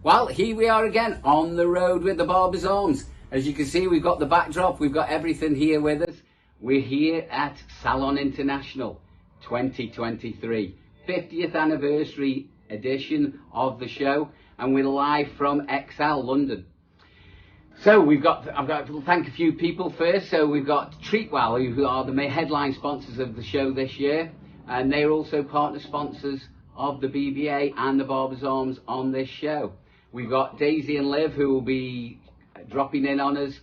Well, here we are again on the road with the Barbers Arms. As you can see, we've got the backdrop, we've got everything here with us. We're here at Salon International 2023, 50th anniversary edition of the show, and we're live from XL London. So I've got to thank a few people first. So we've got Treatwell, who are the headline sponsors of the show this year, and they're also partner sponsors of the BBA and the Barbers Arms on this show. We've got Daisy and Liv, who will be dropping in on us.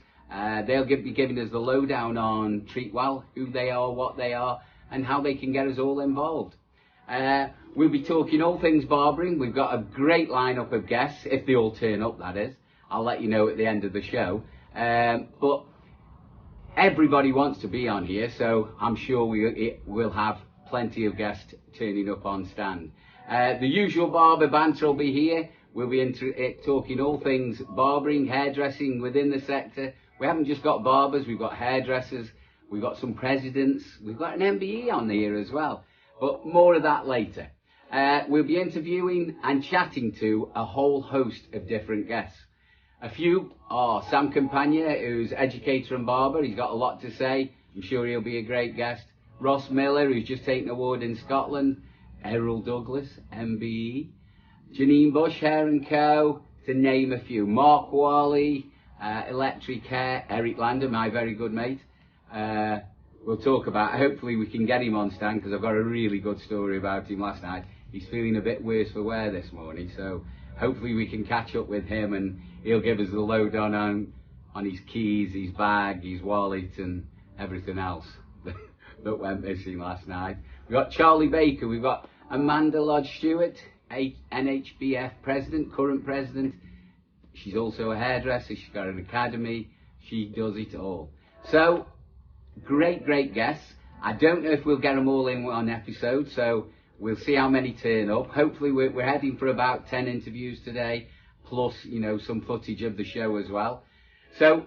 They'll be giving us the lowdown on Treatwell, who they are, what they are, and how they can get us all involved. We'll be talking all things barbering. We've got a great lineup of guests, if they all turn up, that is. I'll let you know at the end of the show. But everybody wants to be on here, so I'm sure we'll have plenty of guests turning up on stand. The usual barber banter will be here. We'll be talking all things barbering, hairdressing within the sector. We haven't just got barbers, we've got hairdressers, we've got some presidents, we've got an MBE on here as well. But more of that later. We'll be interviewing and chatting to a whole host of different guests. A few are Sam Campagna, who's educator and barber. He's got a lot to say. I'm sure he'll be a great guest. Ross Miller, who's just taken an award in Scotland. Errol Douglas MBE. Janine Bush, Hair & Co., to name a few. Mark Wally, Electric Hair. Eric Lander, my very good mate. We'll talk about, hopefully we can get him on stand, because I've got a really good story about him last night. He's feeling a bit worse for wear this morning, so hopefully we can catch up with him and he'll give us the lowdown on his keys, his bag, his wallet and everything else that went missing last night. We've got Charlie Baker, we've got Amanda Lodge Stewart, NHBF president, current president. She's also a hairdresser, she's got an academy, she does it all. So, great guests. I don't know if we'll get them all in one episode, so we'll see how many turn up. Hopefully we're heading for about 10 interviews today, plus, you know, some footage of the show as well. So,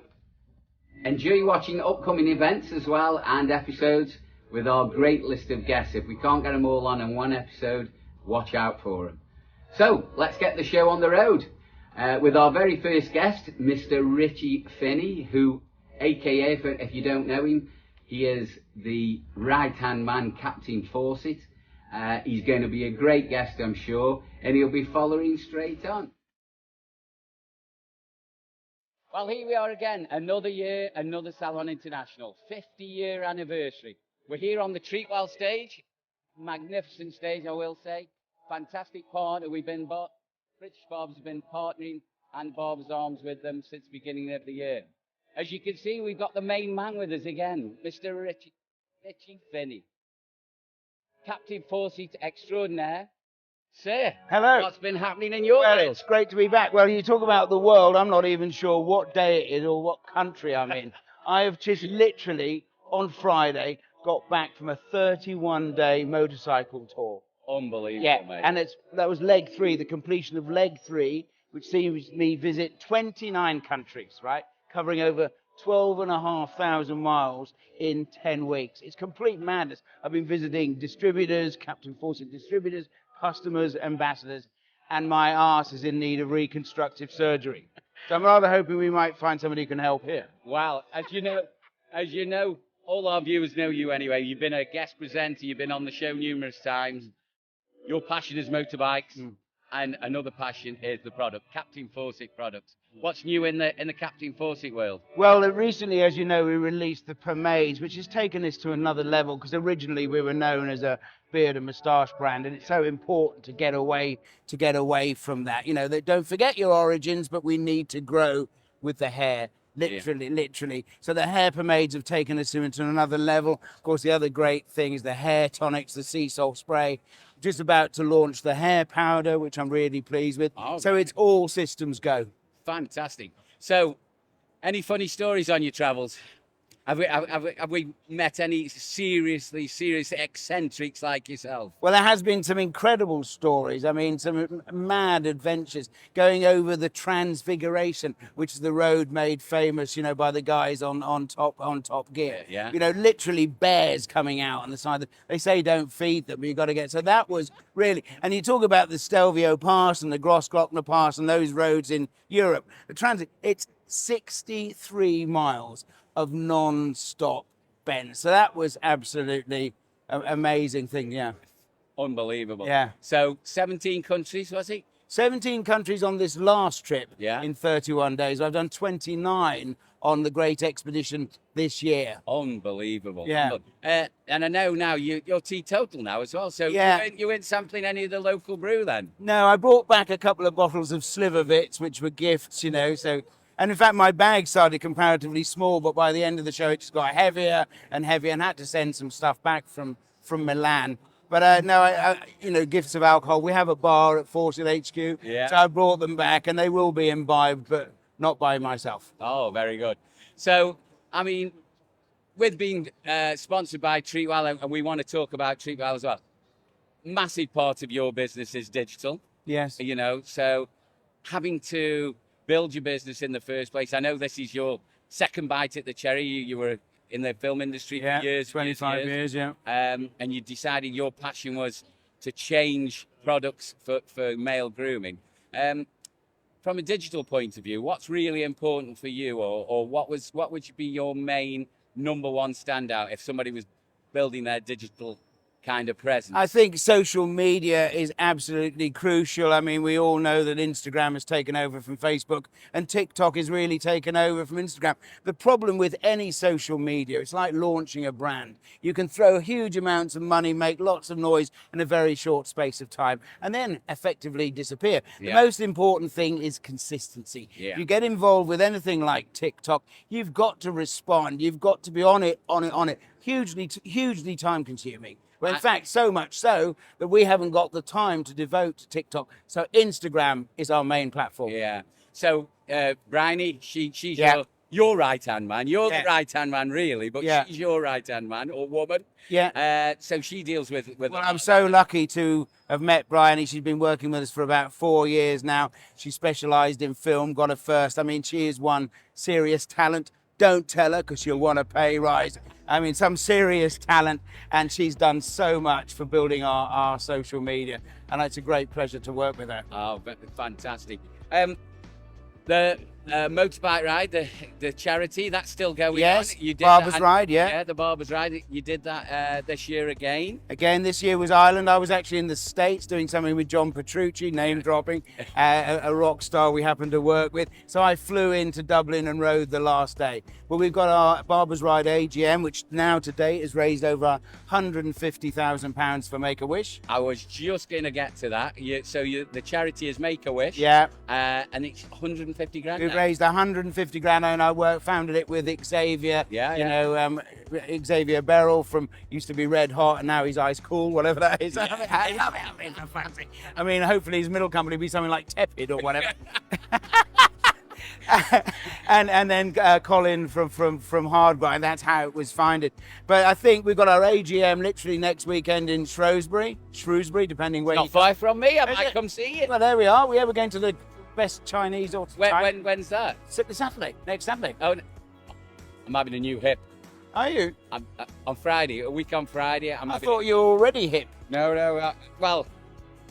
enjoy watching upcoming events as well and episodes with our great list of guests. If we can't get them all on in one episode, watch out for them. So, let's get the show on the road with our very first guest, Mr. Richie Finney, who, aka, if you don't know him, he is the right-hand man, Captain Fawcett. He's going to be a great guest, I'm sure, and he'll be following straight on. Well, here we are again, another year, another Salon International, 50-year anniversary. We're here on the Treatwell stage, magnificent stage, I will say. Fantastic partner. British Barbers have been partnering and Barbers Arms with them since the beginning of the year. As you can see, we've got the main man with us again, Mr. Richie Finney. Captain Fawcett extraordinaire. Sir, hello. What's been happening in your world? world? It's great to be back. Well, you talk about the world, I'm not even sure what day it is or what country I'm in. I have just literally, on Friday, got back from a 31-day motorcycle tour. Unbelievable, yeah, mate. And that was leg 3, the completion of leg 3, which sees me visit 29 countries, right? Covering over 12,500 miles in 10 weeks. It's complete madness. I've been visiting distributors, Captain Fawcett distributors, customers, ambassadors, and my arse is in need of reconstructive surgery. So I'm rather hoping we might find somebody who can help here. Well, as you know, all our viewers know you anyway. You've been a guest presenter, you've been on the show numerous times. Your passion is motorbikes, and another passion is the product, Captain Fawcett products. What's new in the Captain Fawcett world? Well, recently, as you know, we released the pomades, which has taken us to another level, because originally we were known as a beard and moustache brand, and it's so important to get away from that. You know, don't forget your origins, but we need to grow with the hair. Literally. So the hair pomades have taken us into another level. Of course, the other great thing is the hair tonics, the sea salt spray. Just about to launch the hair powder, which I'm really pleased with. Oh, so it's all systems go. Fantastic. So, any funny stories on your travels? Have we met any serious eccentrics like yourself? Well, there has been some incredible stories. I mean, some mad adventures going over the Transfiguration, which is the road made famous, by the guys on Top Gear. Yeah. Literally bears coming out on the side. They say don't feed them, but you've got to get. So that was really. And you talk about the Stelvio Pass and the Grossglockner Pass and those roads in Europe. The transit, it's 63 miles of non-stop bends. So that was absolutely an amazing thing, yeah. Unbelievable. Yeah. So 17 countries, was it? 17 countries on this last trip Yeah. in 31 days. I've done 29 on the Great Expedition this year. Unbelievable. Yeah. And I know now you're teetotal now as well. So Yeah. you weren't sampling any of the local brew then? No, I brought back a couple of bottles of Slivovitz, which were gifts, so... And in fact, my bag started comparatively small, but by the end of the show, it just got heavier and heavier, and had to send some stuff back from Milan. But no, gifts of alcohol. We have a bar at Fawcett HQ, Yeah. so I brought them back, and they will be imbibed, but not by myself. Oh, very good. So, I mean, with being sponsored by Treatwell, and we want to talk about Treatwell as well, massive part of your business is digital. Yes. So having to build your business in the first place. I know this is your second bite at the cherry. You were in the film industry for years. 25 years, yeah. And you decided your passion was to change products for male grooming. From a digital point of view, what's really important for you, or what would be your main number one standout if somebody was building their digital kind of presence? I think social media is absolutely crucial. I mean, we all know that Instagram has taken over from Facebook, and TikTok is really taken over from Instagram. The problem with any social media, it's like launching a brand. You can throw huge amounts of money, make lots of noise in a very short space of time, and then effectively disappear. Yeah. The most important thing is consistency. Yeah. You get involved with anything like TikTok, you've got to respond. You've got to be on it. Hugely time consuming. Well, in fact, so much so that we haven't got the time to devote to TikTok. So Instagram is our main platform. Yeah. So Bryony, she's Yeah. your right-hand man. You're Yeah. the right-hand man, really, but Yeah. she's your right-hand man or woman. Yeah. So she deals with. Well, I'm so lucky to have met Bryony. She's been working with us for about 4 years now. She specialised in film, got her first. I mean, she is one serious talent. Don't tell her, because she'll want a pay rise. I mean, some serious talent, and she's done so much for building our social media, and it's a great pleasure to work with her. Oh, fantastic. The motorbike ride, the charity, that's still going Yes, on. You did Barbers that, ride, yeah. Yeah, the Barbers ride. You did that this year again. Again, this year was Ireland. I was actually in the States doing something with John Petrucci, name dropping, a rock star we happened to work with. So I flew into Dublin and rode the last day. Well, we've got our Barbers Ride AGM, which now to date has raised over £150,000 for Make-A-Wish. I was just going to get to that. The charity is Make-A-Wish. Yeah. And it's 150 grand. We've now. raised 150 grand, and I founded it with Xavier. Xavier Beryl used to be Red Hot, and now he's Ice Cool, whatever that is. I mean, hopefully his middle company will be something like Tepid or whatever. and then Colin from Hardgrind. That's how it was founded. But I think we've got our AGM literally next weekend in Shrewsbury, depending where. Not far from me. I might come see you. Well, there we are. We're going to the best Chinese or When's that? Next Saturday. Oh, I'm having a new hip. Are you? On Friday, a week on Friday. I thought you were already hip. No. Well,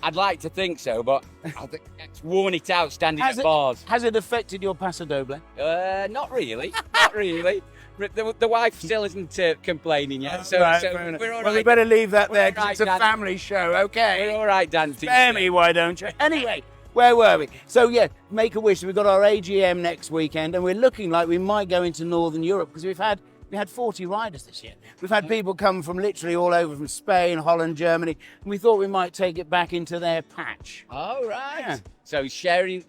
I'd like to think so, but I think it's worn it out standing at bars. Has it affected your paso doble? Not really. Not really. The wife still isn't complaining yet, so we're all right. Well, we better leave that there, because right, it's a Dan. family show, okay? We're all right, dancing. Spare me, why don't you? Anyway, where were we? So, yeah, Make-A-Wish. We've got our AGM next weekend, and we're looking like we might go into Northern Europe, because we had 40 riders this year. We've had people come from literally all over, from Spain, Holland, Germany, and we thought we might take it back into their patch. All right. Yeah. So sharing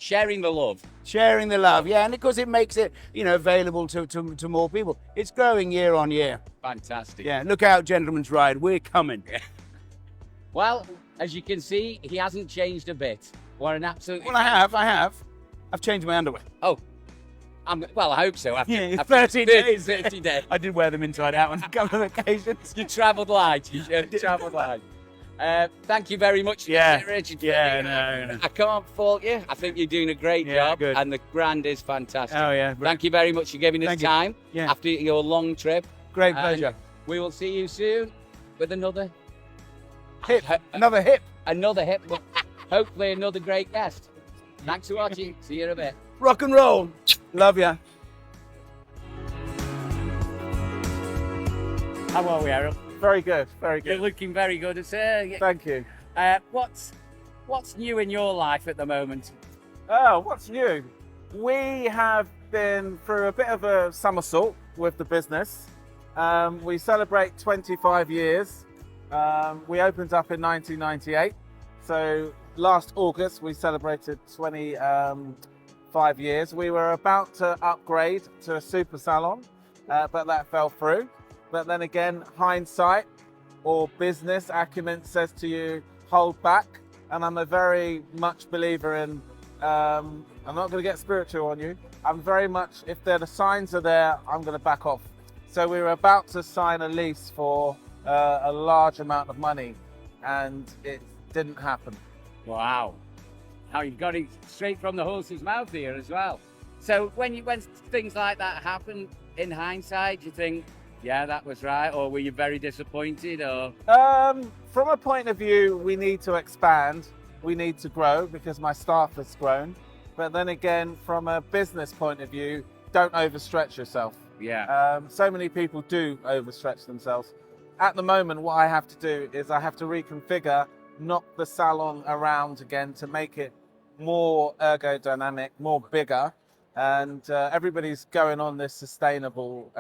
the love. Sharing the love, yeah, and of course it makes it, available to more people. It's growing year on year. Fantastic. Yeah, look out, Gentleman's Ride, we're coming. Well, as you can see, he hasn't changed a bit. What an absolute... Well, I have. I've changed my underwear. Oh, Well, I hope so. Yeah, After 13 days. 30 days. I did wear them inside out on a couple of occasions. You travelled light. You travelled light. Thank you very much, Richard. No. I can't fault you. I think you're doing a great job, good. and the brand is fantastic. Oh, yeah. Thank you very much for giving us time after your long trip. Great pleasure. We will see you soon with another hip. Another hip. Another hip. Hopefully another great guest. Thanks for watching. See you in a bit. Rock and roll. Love ya. How are we, Errol? Very good. Very good. You're looking very good. Thank you. What's new in your life at the moment? Oh, what's new? We have been through a bit of a somersault with the business. We celebrate 25 years. We opened up in 1998. So last August, we celebrated 25 years. We were about to upgrade to a super salon, but that fell through. But then again, hindsight or business acumen says to you, hold back. And I'm a very much believer in, I'm not going to get spiritual on you. I'm very much, if the signs are there, I'm going to back off. So we were about to sign a lease for a large amount of money, and it didn't happen. Wow. Now you've got it straight from the horse's mouth here as well. So when things like that happen, in hindsight, you think, yeah, that was right, or were you very disappointed? Or from a point of view, we need to expand, we need to grow because my staff has grown. But then again, from a business point of view, don't overstretch yourself. Yeah. So many people do overstretch themselves. At the moment, what I have to do is I have to reconfigure, knock the salon around again to make it more ergodynamic, more bigger, and everybody's going on this sustainable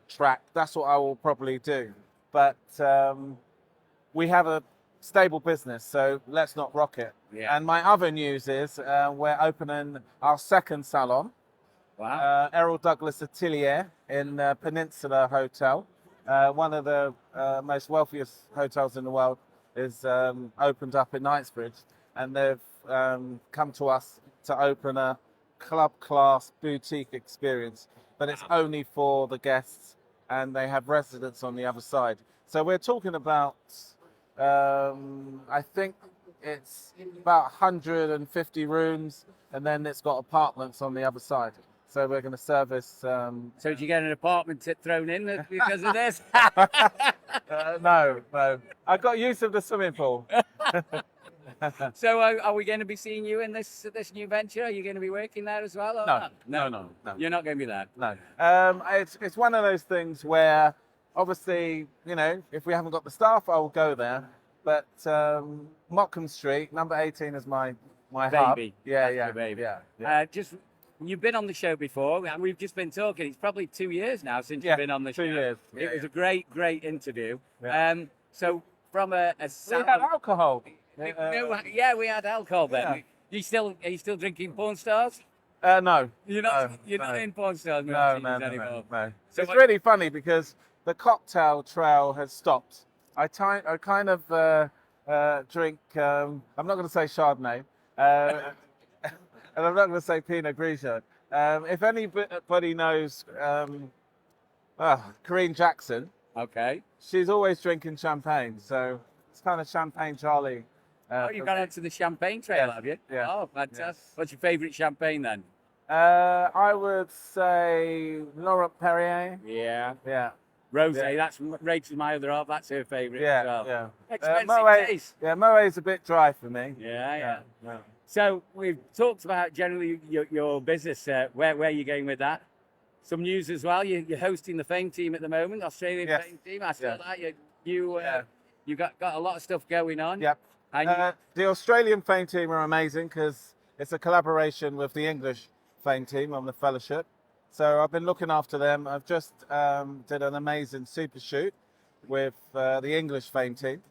track. That's what I will probably do. But we have a stable business, so let's not rock it. Yeah. And my other news is we're opening our second salon. Wow. Errol Douglas Atelier in Peninsula Hotel. One of the most wealthiest hotels in the world is opened up in Knightsbridge, and they've come to us to open a club class boutique experience, but it's only for the guests, and they have residents on the other side. So we're talking about, I think it's about 150 rooms, and then it's got apartments on the other side. So we're going to service. So did you get an apartment thrown in because of this? No. I got use of the swimming pool. So are we going to be seeing you in this new venture? Are you going to be working there as well? Or No. You're not going to be there? No. It's one of those things where, obviously, if we haven't got the staff, I will go there. But Mottcombe Street, number 18, is my hub. Baby. Yeah. Baby. Yeah. You've been on the show before, and we've just been talking. It's probably 2 years now since you've been on the show. 2 years. It was a great interview. Yeah. So from a we had alcohol. we had alcohol then. Yeah. Are you still drinking porn stars? No. You're not in porn stars anymore. No. So it's really funny because the cocktail trail has stopped. I kind of drink. I'm not going to say Chardonnay. And I'm not going to say Pinot Grigio. If anybody knows Corinne Jackson, okay, she's always drinking champagne. So it's kind of Champagne Charlie. You've gone onto the champagne trail, have you? Yeah. Oh, fantastic. Yes. What's your favourite champagne then? I would say Laurent Perrier. Yeah. Yeah. Rosé, that's Rachel's my other half. That's her favourite as well. Yeah. Expensive taste. Yeah, Moet's a bit dry for me. Yeah. So we've talked about generally your business. Where you're going with that? Some news as well. You're hosting the Fame Team at the moment, Australian Fame Team. I saw that. You got a lot of stuff going on. Yep. The Australian Fame Team are amazing because it's a collaboration with the English Fame Team on the fellowship. So I've been looking after them. I've just did an amazing super shoot with the English Fame Team,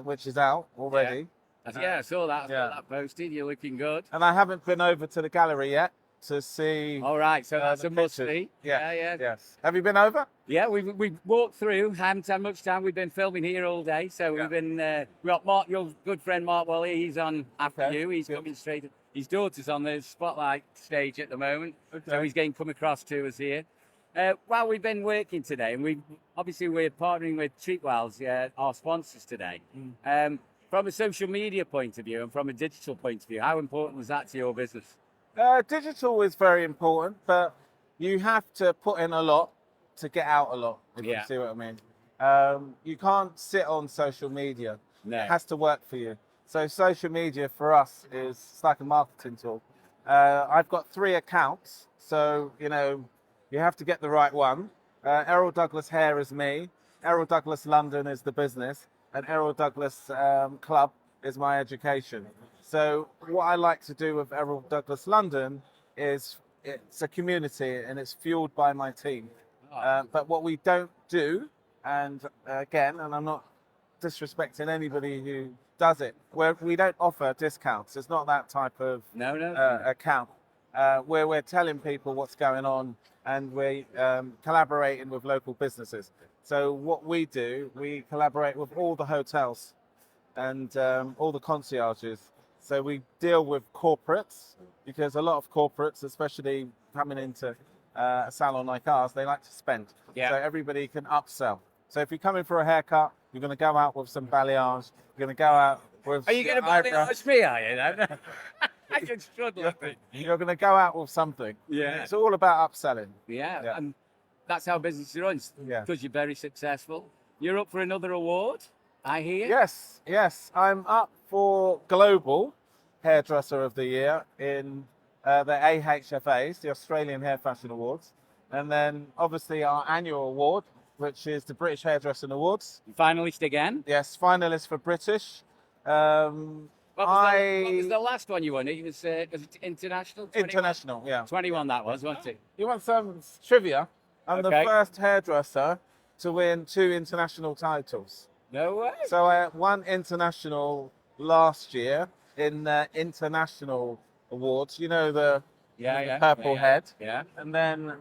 which is out already. I saw that. I saw that posted. You're looking good. And I haven't been over to the gallery yet, to see. All right, so that's the a must pictures. see. Yeah. Yeah. Yes. Have you been over? Yeah, we've walked through. Haven't had much time. We've been filming here all day, so Yeah. we've been. We got Mark, your good friend Mark Wally. He's on after Okay, you. He's good. coming straight. His daughter's on the spotlight stage at the moment, so he's getting come across to us here. While we've been working today, and we're partnering with Treatwell's, our sponsors today. From a social media point of view and from a digital point of view, how important was that to your business? Digital is very important, but you have to put in a lot to get out a lot, if you see what I mean. You can't sit on social media. No. It has to work for you. So social media for us is it's like a marketing tool. I've got 3 accounts, so you have to get the right one. Errol Douglas Hair is me, Errol Douglas London is the business, and Errol Douglas Club is my education. So what I like to do with Errol Douglas London is it's a community and it's fueled by my team. But what we don't do, and again, and I'm not disrespecting anybody who does it, where we don't offer discounts. It's not that type of account where we're telling people what's going on and we're collaborating with local businesses. So what we do, we collaborate with all the hotels and all the concierges. So we deal with corporates because a lot of corporates, especially coming into a salon like ours, they like to spend. Yeah. So everybody can upsell. So if you're coming for a haircut, you're going to go out with some balayage. You're going to go out with. Are you going to balayage me? Are you? I can struggle. You're going to go out with something. Yeah. It's all about upselling. Yeah. And that's how business runs. Yeah. Because you're very successful. You're up for another award, I hear. Yes. I'm up for Global Hairdresser of the Year in the AHFAs, the Australian Hair Fashion Awards. And then obviously our annual award, which is the British Hairdressing Awards. Finalist again. Yes, finalist for British. What was the last one you won? It was international? 21? International, yeah. 21 that was, wasn't it? You want some trivia? I'm the first hairdresser to win 2 international titles. No way. So I won international last year in the international awards. You know the purple head. Yeah. And then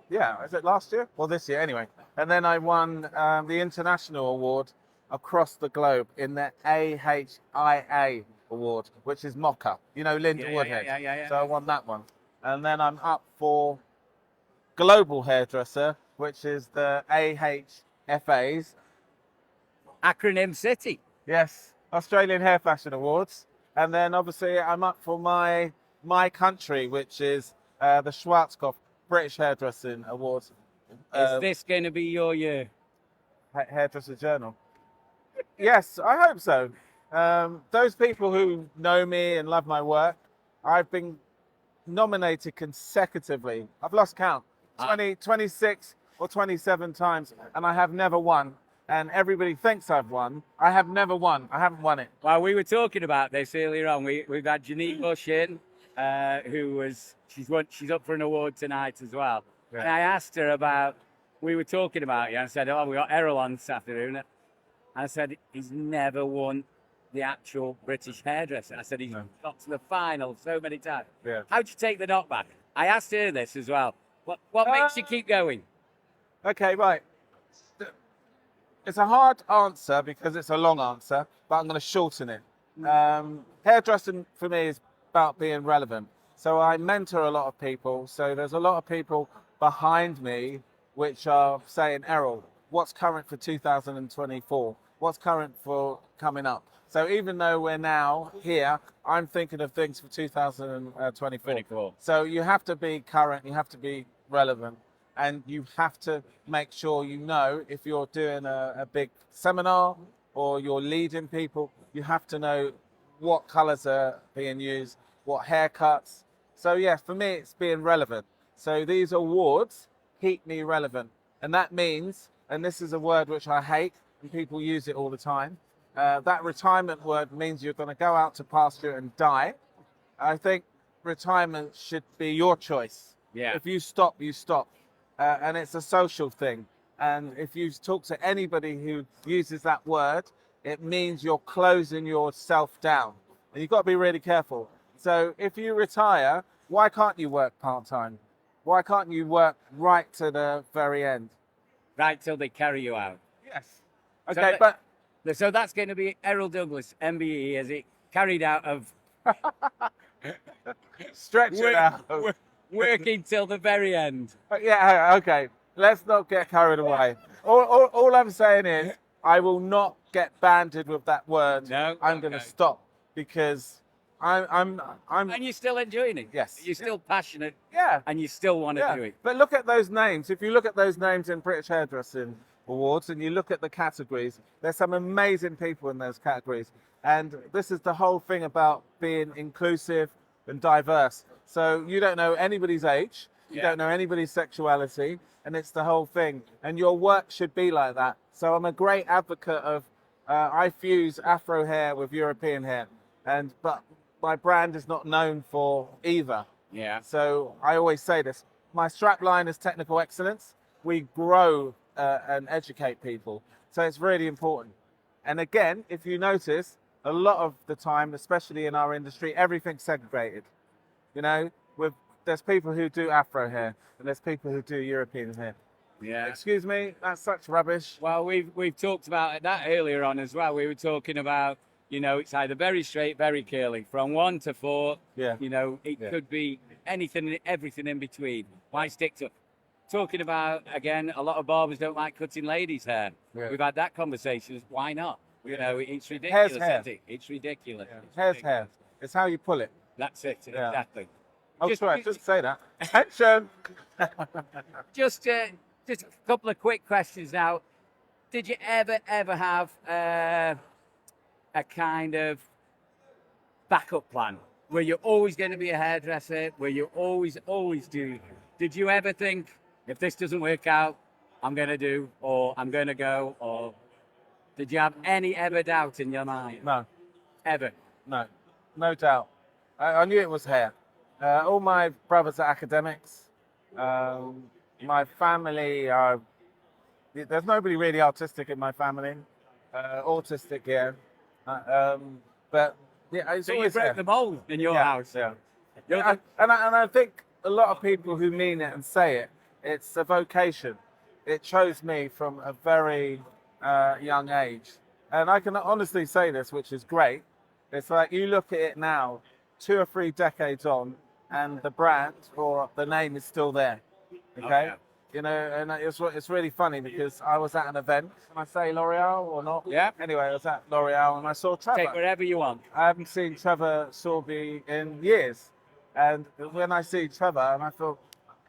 is it last year? Well, this year anyway. And then I won the international award across the globe in the AHIA award, which is mocha. You know, Linda Woodhead. Yeah. So I won that one. And then I'm up for global hairdresser, which is the AHFAs. Acronym City. Yes, Australian Hair Fashion Awards. And then obviously I'm up for my country, which is the Schwarzkopf British Hairdressing Awards. Is this going to be your year? Hairdresser Journal. Yes, I hope so. Those people who know me and love my work, I've been nominated consecutively. I've lost count. 26 or 27 times, and I have never won. And everybody thinks I've won. I have never won. I haven't won it. Well, we were talking about this earlier on. We've had Janine Bush in, she's up for an award tonight as well. Yeah. And I asked her about, we were talking about you, and I said, we got Errol on this afternoon. And I said, he's never won the actual British hairdresser. I said, he's got to the final so many times. Yeah. How'd you take the knockback? I asked her this as well. What makes you keep going? Okay, right. It's a hard answer because it's a long answer, but I'm going to shorten it. Hairdressing for me is about being relevant. So I mentor a lot of people. So there's a lot of people behind me which are saying, Errol, what's current for 2024? What's current for coming up? So even though we're now here, I'm thinking of things for 2024. So you have to be current, you have to be relevant. And you have to make sure you know if you're doing a big seminar or you're leading people, you have to know what colors are being used, what haircuts. So yeah, for me, it's being relevant. So these awards keep me relevant. And that means, and this is a word which I hate, and people use it all the time, that retirement word means you're going to go out to pasture and die. I think retirement should be your choice. Yeah. If you stop, you stop. And it's a social thing. And if you talk to anybody who uses that word, it means you're closing yourself down. And you've got to be really careful. So if you retire, why can't you work part-time? Why can't you work right to the very end? Right till they carry you out. Yes. So Okay, but So that's going to be Errol Douglas MBE as it carried out of stretch it out. working till the very end. Yeah, okay. Let's not get carried away. All I'm saying is, I will not get banded with that word. No, I'm going to stop because I'm. And you're still enjoying it. Yes. You're still passionate. Yeah. And you still want to do it. But look at those names. If you look at those names in British Hairdressing Awards and you look at the categories, there's some amazing people in those categories. And this is the whole thing about being inclusive and diverse. So you don't know anybody's age, you don't know anybody's sexuality, and it's the whole thing. And your work should be like that. So I'm a great advocate of, I fuse Afro hair with European hair, but my brand is not known for either. Yeah. So I always say this, my strap line is technical excellence. We grow and educate people. So it's really important. And again, if you notice, a lot of the time, especially in our industry, everything's segregated. You know, there's people who do Afro hair and there's people who do European hair. Yeah. Excuse me, that's such rubbish. Well, we've talked about that earlier on as well. We were talking about, you know, it's either very straight, very curly, from 1 to 4. Yeah. You know, it could be anything, everything in between. Why stick to? Talking about, again, a lot of barbers don't like cutting ladies' hair. Yeah. We've had that conversation. Why not? You know, it's ridiculous. Hair's hair. Isn't it? It's ridiculous. Yeah. It's Hair's ridiculous. hair. It's how you pull it. That's it. Yeah. Exactly. Oh, Just- sorry, I shouldn't say that. Attention. Just a couple of quick questions now. Did you ever have a kind of backup plan? Were you always going to be a hairdresser? Were you always do? Did you ever think, if this doesn't work out, I'm going to do, or I'm going to go, or did you have any ever doubt in your mind? No, Ever? no doubt. I knew it was hair. All my brothers are academics. My family are, there's nobody really artistic in my family. Autistic, yeah. But yeah, it's So you always broke hair. the mold in your Yeah, house. yeah. You're Yeah, and I think a lot of people who mean it and say it, it's a vocation. It chose me from a very young age. And I can honestly say this, which is great. It's like you look at it now, 2 or 3 decades on, and the brand or the name is still there. Okay? You know, and it's really funny because I was at an event. Can I say L'Oreal or not? Yeah. Anyway, I was at L'Oreal and I saw Trevor. Take wherever you want. I haven't seen Trevor Sorby in years. And when I see Trevor, and I thought,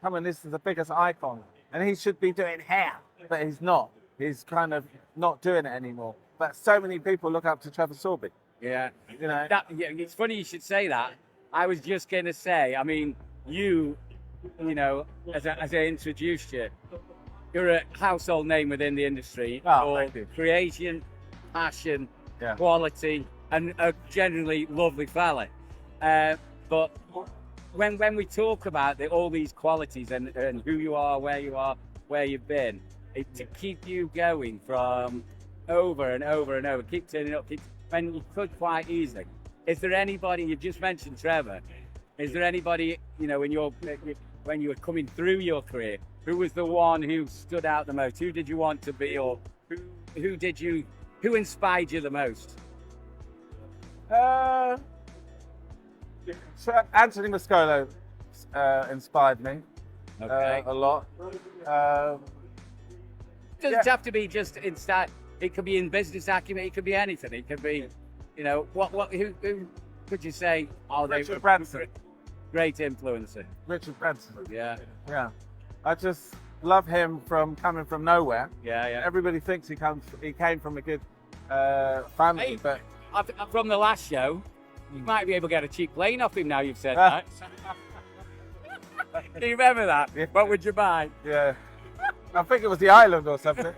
come on, this is the biggest icon. And he should be doing hair, but he's not. He's kind of not doing it anymore. But so many people look up to Trevor Sorby. Yeah. You know? Yeah, it's funny you should say that. I was just going to say, I mean, you know, as I introduced you, you're a household name within the industry Oh, for thank you. creation, passion, Yeah. quality, and a generally lovely fella. But when we talk about all these qualities and who you are, where you've been, to keep you going from over and over and over, keep turning up, when you could quite easily. Is there anybody, you've just mentioned Trevor, is there anybody, you know, when you were coming through your career, who was the one who stood out the most? Who did you want to be, or who inspired you the most? So Anthony Mascolo inspired me Okay. a lot. Doesn't have to be just inside. It could be in business acumen. It could be anything. It could be, you know, who could you say? Oh, they Richard were Branson. great influencer. Richard Branson. Yeah, Yeah. I just love him from coming from nowhere. yeah. Everybody thinks he came from a good family, Hey. but From the last show, you might be able to get a cheap plane off him now. You've said that. Do you remember that? Yeah. What would you buy? yeah, I think it was the island or something.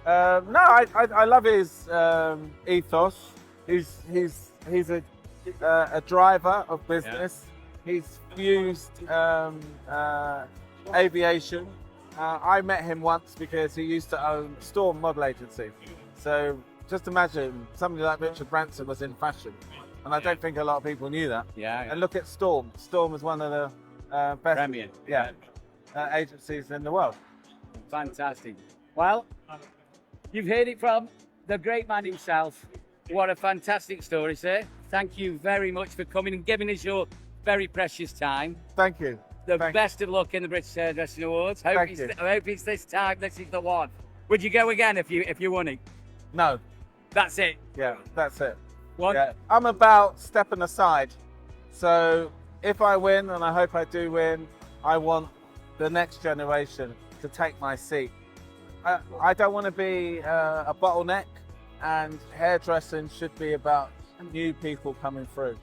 No, I love his ethos. He's a driver of business. He's fused aviation. I met him once because he used to own Storm Model Agency. So just imagine somebody like Richard Branson was in fashion. And I don't think a lot of people knew that. Yeah. And look at Storm. Storm is one of the best Premier. agencies in the world. Fantastic. Well, you've heard it from the great man himself. What a fantastic story, sir. Thank you very much for coming and giving us your very precious time. Thank you. The best of luck in the British Hairdressing Awards. I hope it's this time. This is the one. Would you go again if you won it? No. That's it. Yeah, that's it. One. Yeah. I'm about stepping aside. So if I win, and I hope I do win, I want the next generation to take my seat. I don't want to be a bottleneck, and hairdressing should be about new people coming through.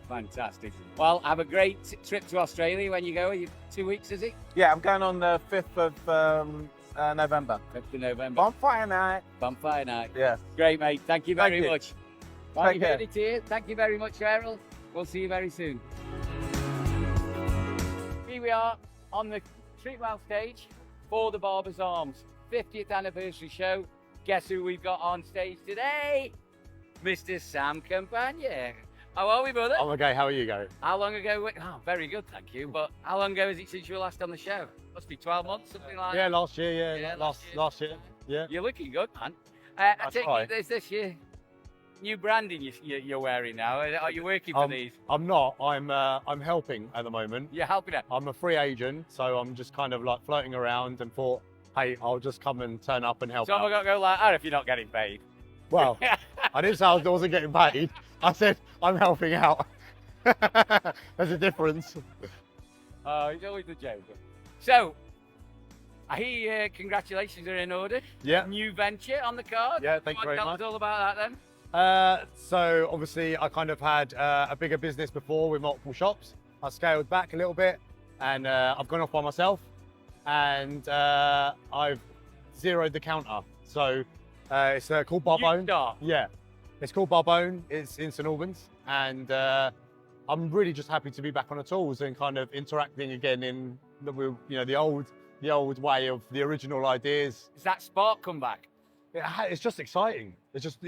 Fantastic. Well, have a great trip to Australia when you go. Are you 2 weeks, is it? Yeah, I'm going on the 5th of November. 5th of November. Bonfire night. Bonfire night. Yeah. Great, mate. Thank you very much. Well, Take you care. heard it here. Thank you very much, Errol. We'll see you very soon. Here we are on the Treatwell stage for the Barbers' Arms 50th anniversary show. Guess who we've got on stage today? Mr. Sam Campagna. How are we, brother? I'm okay. How are you, Gary? How long ago? Oh, very good, thank you. But how long ago is it since you were last on the show? Must be 12 months, something like Yeah, that. last year. Yeah, last year. Yeah. You're looking good, man. I That's take right. it there's this year new branding you're wearing now. Are you working for these? I'm not. I'm helping at the moment. You're helping out. I'm a free agent, so I'm just kind of like floating around and thought, hey, I'll just come and turn up and help So I'm out. got to go like that if you're not getting paid. Well, I didn't say I wasn't getting paid. I said I'm helping out. There's a difference. Oh, it's always a joke. So, I hear congratulations are in order. Yeah. New venture on the card. Yeah, thank you Go on, very tell much. us all about that then. So obviously I kind of had a bigger business before with multiple shops. I scaled back a little bit and I've gone off by myself and I've zeroed the counter. So it's called Barbone. start. Yeah, it's called Barbone. It's in St Albans and I'm really just happy to be back on the tools and kind of interacting again in the old way of the original ideas. Does that spark come back? It's just exciting. It's just,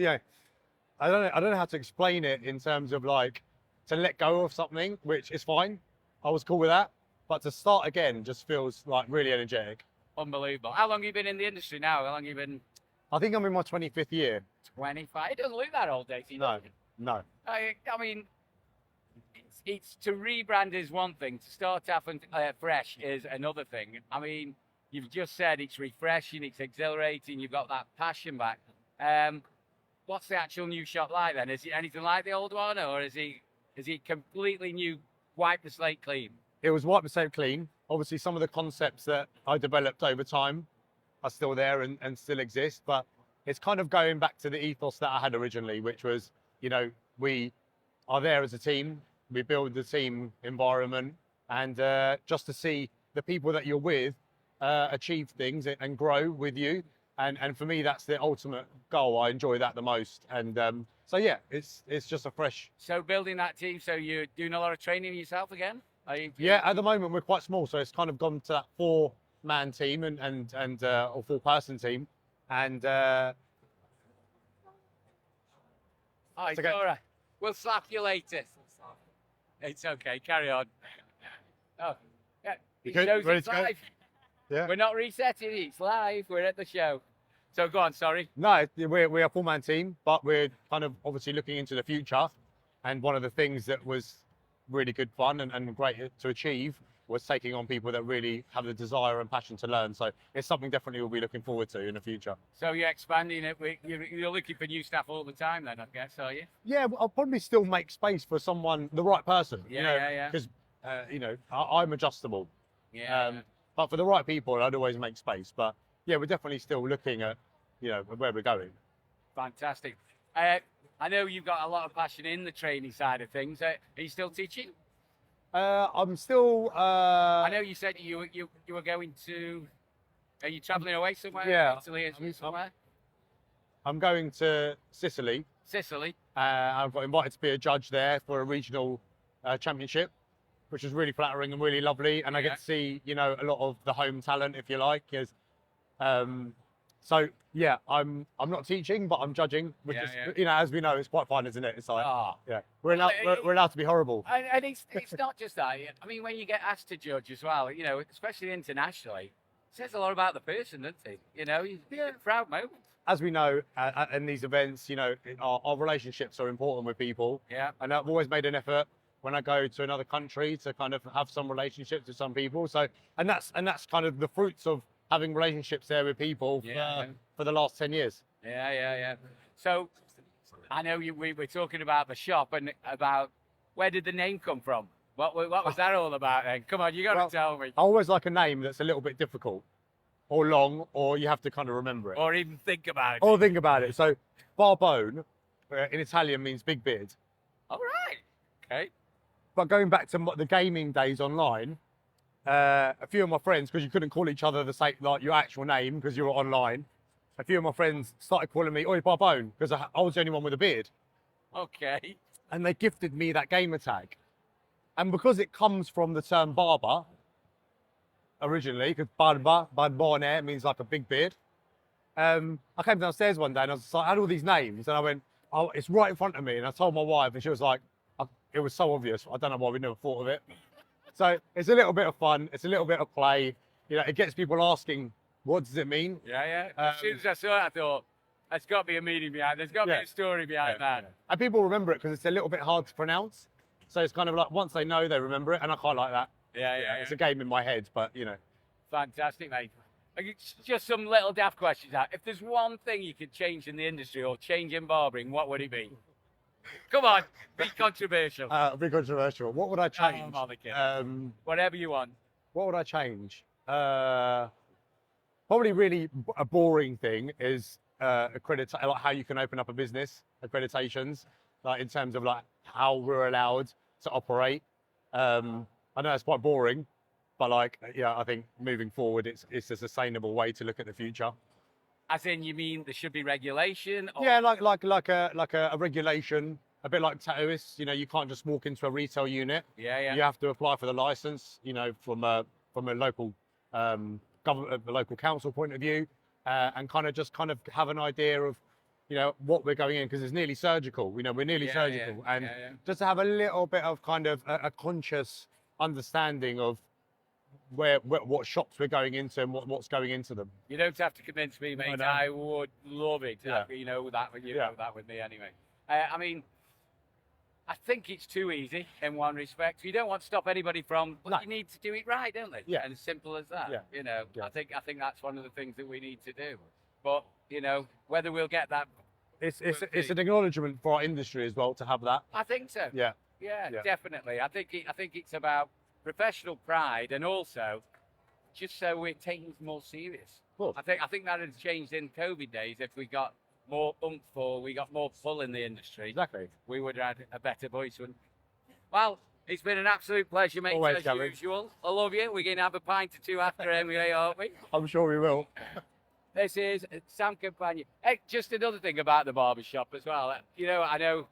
I don't know how to explain it in terms of like to let go of something, which is fine. I was cool with that. But to start again just feels like really energetic. Unbelievable. How long have you been in the industry now? How long have you been? I think I'm in my 25th year. 25. It doesn't look that old, does it? No. I mean, it's to rebrand is one thing. To start off and fresh is another thing. I mean, you've just said it's refreshing, it's exhilarating. You've got that passion back. What's the actual new shop like then? Is it anything like the old one, or is it completely new, wipe the slate clean? It was wipe the slate clean. Obviously, some of the concepts that I developed over time are still there and still exist, but it's kind of going back to the ethos that I had originally, which was, we are there as a team. We build the team environment, and just to see the people that you're with achieve things and grow with you. And for me, that's the ultimate goal. I enjoy that the most. And so, yeah, it's just a fresh. So building that team, so you're doing a lot of training yourself again? Yeah, at the moment, we're quite small. So it's kind of gone to that 4-man team or 4-person team. And oh, it's okay. all right. We'll slap you later. It's okay. Carry on. Oh, yeah. You It good? shows Ready it's to go? live. Yeah. We're not resetting it. It's live. We're at the show. So go on. Sorry. No, we're a 4-man team, but we're kind of obviously looking into the future. And one of the things that was really good fun and great to achieve was taking on people that really have the desire and passion to learn. So it's something definitely we'll be looking forward to in the future. So you're expanding it. You're looking for new staff all the time, then, I guess, are you? Yeah, I'll probably still make space for someone, the right person. Yeah. Because, I'm adjustable. Yeah. But for the right people, I'd always make space. But yeah, we're definitely still looking at, where we're going. Fantastic. I know you've got a lot of passion in the training side of things. Are you still teaching? I'm still. I know you said you were going to. Are you travelling away somewhere? Yeah. Italy or somewhere? I'm going to Sicily. Sicily. I've got invited to be a judge there for a regional championship, which is really flattering and really lovely. And I get to see, a lot of the home talent, if you like. So yeah, I'm not teaching, but I'm judging, which is, you know, as we know, it's quite fun, isn't it? It's like, yeah, we're allowed to be horrible. And it's not just that. I mean, when you get asked to judge as well, you know, especially internationally, it says a lot about the person, doesn't it? You know, you get a proud moment. As we know, in these events, you know, our relationships are important with people. Yeah. And I've always made an effort when I go to another country to kind of have some relationships with some people. So, and that's kind of the fruits of having relationships there with people for the last 10 years. Yeah. So, I know we were talking about the shop and about where did the name come from? What was that all about then? Come on, you got to tell me. I always like a name that's a little bit difficult or long, or you have to kind of remember it. Or even think about it. Or think about it. So, Barbone in Italian means big beard. All right. Okay. But going back to the gaming days online, a few of my friends, because you couldn't call each other the same, like your actual name, because you were online, a few of my friends started calling me Oi Barbone, because I was the only one with a beard. Okay. And they gifted me that gamer tag. And because it comes from the term barber, originally, because barbone means like a big beard. I came downstairs one day and I was like, I had all these names, and I went, oh, it's right in front of me. And I told my wife, and she was like, it was so obvious. I don't know why we never thought of it. So it's a little bit of fun. It's a little bit of play. You know, it gets people asking, what does it mean? Yeah. As soon as I saw it, I thought, there's got to be a meaning behind. There's got to be a story behind that. And people remember it because it's a little bit hard to pronounce. So it's kind of like once they know, they remember it, and I quite like that. Yeah. It's a game in my head, but you know. Fantastic, mate. Just some little daft questions out. If there's one thing you could change in the industry or change in barbering, what would it be? Come on, be controversial. Be controversial. What would I change? Whatever you want. What would I change? Probably really a boring thing is like how you can open up a business, accreditations, like in terms of like how we're allowed to operate. I know it's quite boring, but like, yeah, I think moving forward, it's a sustainable way to look at the future. As in, you mean there should be regulation? Or... Yeah, like a regulation, a bit like tattooists. You know, you can't just walk into a retail unit. Yeah. You have to apply for the license. You know, from a local government, a local council point of view, and kind of have an idea of, you know, what we're going in, because it's nearly surgical. You know, we're nearly surgical, and just to have a little bit of kind of a conscious understanding of what shops we're going into and what's going into them. You don't have to convince me, mate. I would love it. You know that with me anyway. I mean, I think it's too easy in one respect. You don't want to stop anybody from. But you need to do it right, don't they? Yeah. And as simple as that. Yeah. You know, I think that's one of the things that we need to do. But you know, whether we'll get that. It's an acknowledgement for our industry as well to have that. I think so. Yeah, Definitely. I think it's about professional pride, and also just so we're taking it more serious. Cool. I think that has changed in COVID days. If we got more oomph or we got more pull in the industry, exactly, we would have had a better voice. Well, it's been an absolute pleasure, mate. Always, as Gary. usual. I love you. We're going to have a pint or two after anyway, aren't we? I'm sure we will. This is Sam Campagna. Hey, just another thing about the barbershop as well. You know, I know,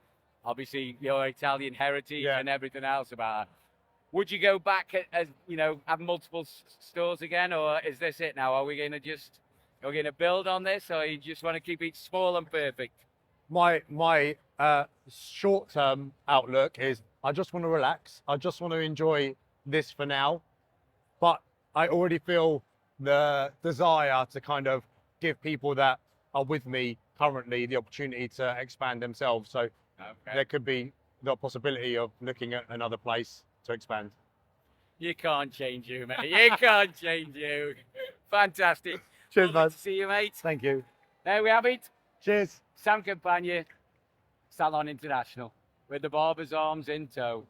obviously, your Italian heritage and everything else about that. Would you go back as you know, have multiple stores again, or is this it now? Are we going to build on this, or you just want to keep it small and perfect? My short-term outlook is I just want to relax. I just want to enjoy this for now, but I already feel the desire to kind of give people that are with me currently the opportunity to expand themselves. So there could be the possibility of looking at another place to expand. You can't change you, mate. You can't change you. Fantastic. Cheers, man. See you, mate. Thank you. There we have it. Cheers. Sam Campagna, Salon International, with the Barbers' arms in tow.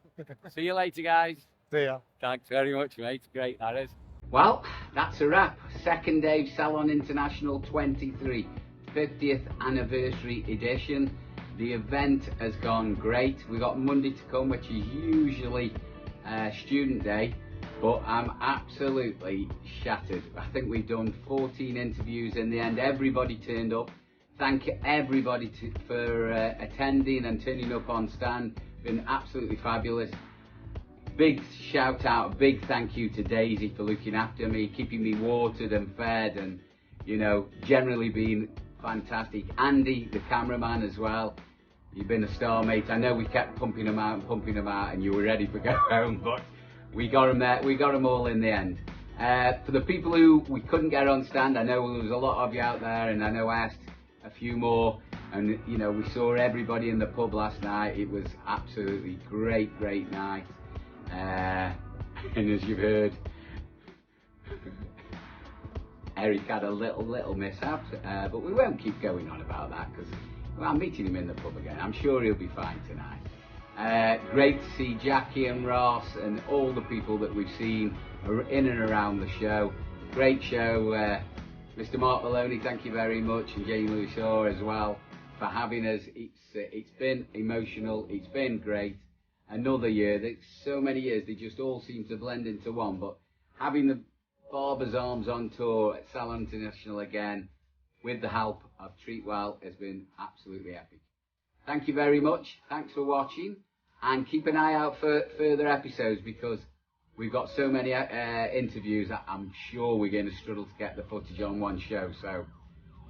See you later, guys. See ya. Thanks very much, mate. Great, that is. Well, that's a wrap. Second day of Salon International 23, 50th anniversary edition. The event has gone great. We got Monday to come, which is usually student day, but I'm absolutely shattered. I think we've done 14 interviews in the end. Everybody turned up. Thank everybody for attending and turning up on stand. Been absolutely fabulous. Big shout out, big thank you to Daisy for looking after me, keeping me watered and fed, and you know, generally been fantastic. Andy, the cameraman as well, you've been a star, mate. I know we kept pumping them out, and you were ready for go home, but we got them there. We got them all in the end. For the people who we couldn't get on stand, I know there was a lot of you out there, and I know I asked a few more, and you know, we saw everybody in the pub last night. It was absolutely great night. And as you've heard, Eric had a little mishap, but we won't keep going on about that because, well, I'm meeting him in the pub again. I'm sure he'll be fine tonight. Great to see Jackie and Ross and all the people that we've seen in and around the show. Great show. Mr. Mark Maloney, thank you very much, and Jamie Louis Shaw as well for having us. It's been emotional. It's been great. Another year. There's so many years. They just all seem to blend into one. But having the Barbers Arms on tour at Salon International again, with the help of Treatwell, has been absolutely epic. Thank you very much. Thanks for watching, and keep an eye out for further episodes because we've got so many interviews that I'm sure we're going to struggle to get the footage on one show. So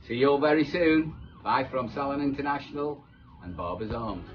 see you all very soon. Bye from Salon International and Barbers Arms.